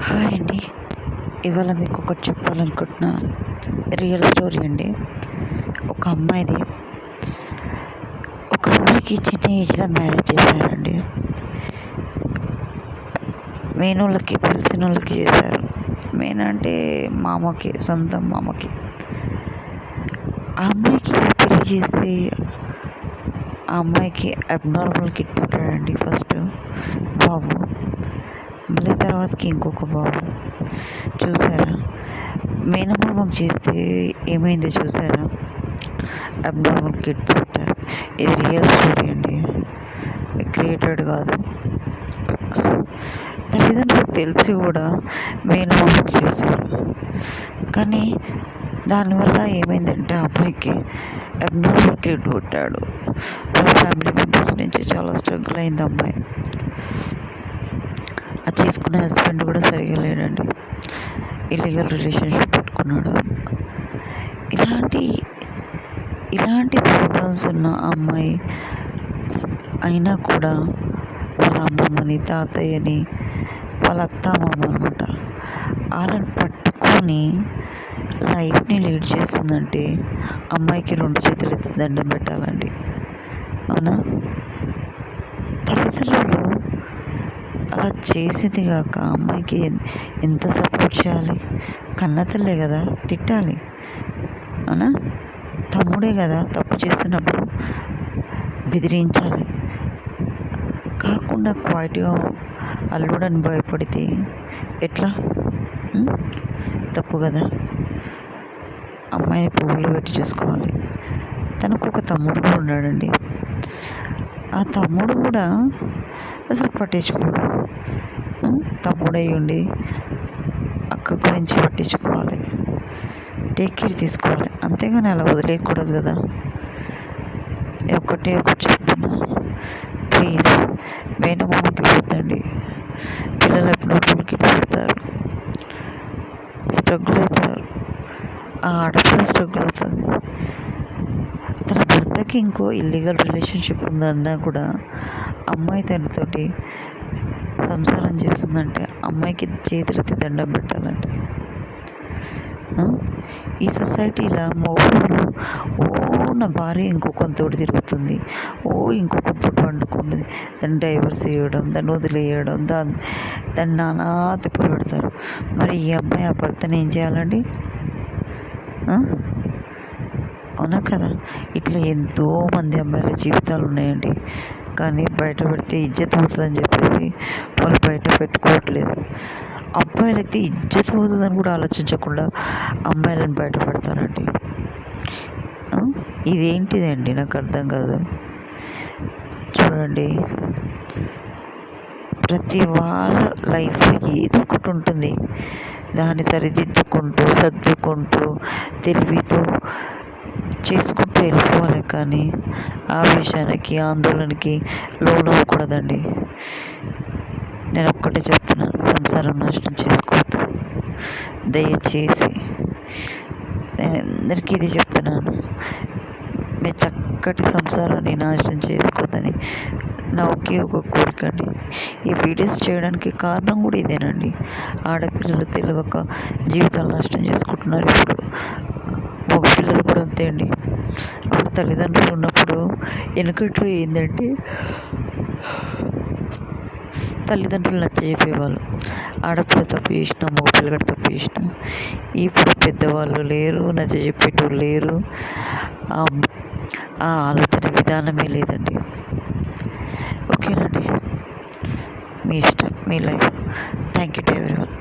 Hi అండి. ఇవాళ మీకు ఒకటి చెప్పాలనుకుంటున్నాను. రియల్ స్టోరీ అండి. ఒక అమ్మాయిది. ఒక అమ్మాయికి చిన్న ఏజ్లో మ్యారేజ్ చేశారండి. మేనోళ్ళకి తెలిసిన వాళ్ళకి చేశారు. అంటే మామకి, సొంతం మామకి. ఆ అమ్మాయికి పెళ్లి చేస్తే ఆ అమ్మాయికి అబ్నార్మల్ కిడ్ పుట్టాడండి. ఫస్ట్ బాబు, మళ్ళీ తర్వాతకి ఇంకొక బాబు. చూసారా, మేనమామకు చేస్తే ఏమైందో చూసారా, అబ్నార్మల్ కిడ్ పుట్టారు. ఇది రియల్ స్టోరీ అండి, క్రియేటెడ్ కాదు. తల్లిదండ్రులకు తెలిసి కూడా మేనమామకు చేశారు. కానీ దానివల్ల ఏమైందంటే ఆ అబ్బాయికి అబ్నార్మల్ కిడ్ పుట్టాడు. వాళ్ళ ఫ్యామిలీ మెంబర్స్ నుంచి చాలా స్ట్రగుల్ అయింది అమ్మాయి. అది చేసుకున్న హస్బెండ్ కూడా సరిగా లేడండి, ఇల్లీగల్ రిలేషన్షిప్ పెట్టుకున్నాడు. ఇలాంటి ప్రాబ్లమ్స్ ఉన్న అమ్మాయి అయినా కూడా వాళ్ళ అమ్మమ్మని, తాతయ్యని, వాళ్ళ అత్తమామ అనమాట, వాళ్ళని పట్టుకొని లైఫ్ని లీడ్ చేస్తుందంటే అమ్మాయికి 2 చేతులు ఎత్తి దండం పెట్టాలండి. అవునా? తల్లిదండ్రులు అలా చేసింది కాక అమ్మాయికి ఎంత సపోర్ట్ చేయాలి? కన్నతల్లే కదా, తిట్టాలి. అవునా? తమ్ముడే కదా, తప్పు చేసినప్పుడు బెదిరించాలి. కాకుండా క్వైట్గా అల్లుడని భయపడితే ఎట్లా? తప్పు కదా. అమ్మాయిని పువ్వులు పెట్టి చూసుకోవాలి. తనకు ఒక తమ్ముడు కూడా ఉన్నాడండి. ఆ తమ్ముడు కూడా అసలు పట్టించుకోడు. తమ్ముడై ఉండి అక్క గురించి పట్టించుకోవాలి, టేక్ కేర్ తీసుకోవాలి. అంతేగాని అలా వదిలేయకూడదు కదా. ఒకటి చెప్తున్నా, ప్లీజ్ మేనమామకి వద్దండి. పిల్లలు ఎప్పుడు పుడతారు, స్ట్రగుల్ అవుతారు. ఆ ఆడపిల్ల స్ట్రగుల్ అవుతుంది. తన భర్తకి ఇంకో ఇల్లీగల్ రిలేషన్షిప్ ఉందన్నా కూడా అమ్మాయి తనతోటి సంసారం చేస్తుందంటే అమ్మాయికి చేతులెత్తి దండం పెట్టాలంటే. ఈ సొసైటీలో మొగుళ్ళు నా భార్య ఇంకొకరితోటి తిరుగుతుంది, ఇంకొకరితోటి వండుకుంటుంది, దాన్ని డైవర్స్ చేయడం, దాన్ని వదిలేయడం, దాన్ని నానా తిప్పలు పెడతారు. మరి ఈ అమ్మాయి ఆ భర్తను ఏం చేయాలండి? అవునా కదా? ఇట్లా ఎంతోమంది అమ్మాయిల జీవితాలు ఉన్నాయండి. కానీ బయట పెడితే ఇజ్జత్ పోతుందని చెప్పేసి వాళ్ళు బయట పెట్టుకోవట్లేదు. అబ్బాయిలు అయితే ఇజ్జత్ పోతుందని కూడా ఆలోచించకుండా అమ్మాయిలను బయట పెడతారండి. ఇదేంటిదండి? నాకు అర్థం కాదు. చూడండి, ప్రతి వాళ్ళ లైఫ్లో ఏదో ఒకటి ఉంటుంది. దాన్ని సరిదిద్దుకుంటూ, సర్దుకుంటూ, తెలివితో చేసుకుంటూ వెళ్ళిపోవాలి. కానీ ఆవేశానికి, ఆందోళనకి లోనవ్వకూడదండి. నేను ఒక్కటే చెప్తున్నాను, సంసారం నాశనం చేసుకోవద్దు దయచేసి. నేను అందరికీ ఇది చెప్తున్నాను, మీ చక్కటి సంసారాన్ని నాశనం చేసుకోవద్దని నా ఒకే ఒక కోరిక అండి. ఈ వీడియోస్ చేయడానికి కారణం కూడా ఇదేనండి. ఆడపిల్లలు తెలియక జీవితాలు నాశనం చేసుకుంటున్నారు. ఇప్పుడు మగపిల్లలు కూడా అంతే అండి. అప్పుడు తల్లిదండ్రులు ఉన్నప్పుడు వెనుకట్లో ఏంటంటే తల్లిదండ్రులు నచ్చజెప్పేవాళ్ళు. ఆడపిల్ల తప్పు చేసినా, మగపిల్లగాడు తప్పు చేసినా. ఇప్పుడు పెద్దవాళ్ళు లేరు, నచ్చజెప్పేటోళ్ళు లేరు. ఆ ఆలోచన విధానమే లేదండి. ఓకేనండి, మీ ఇష్టం, మీ life. Thank you to everyone.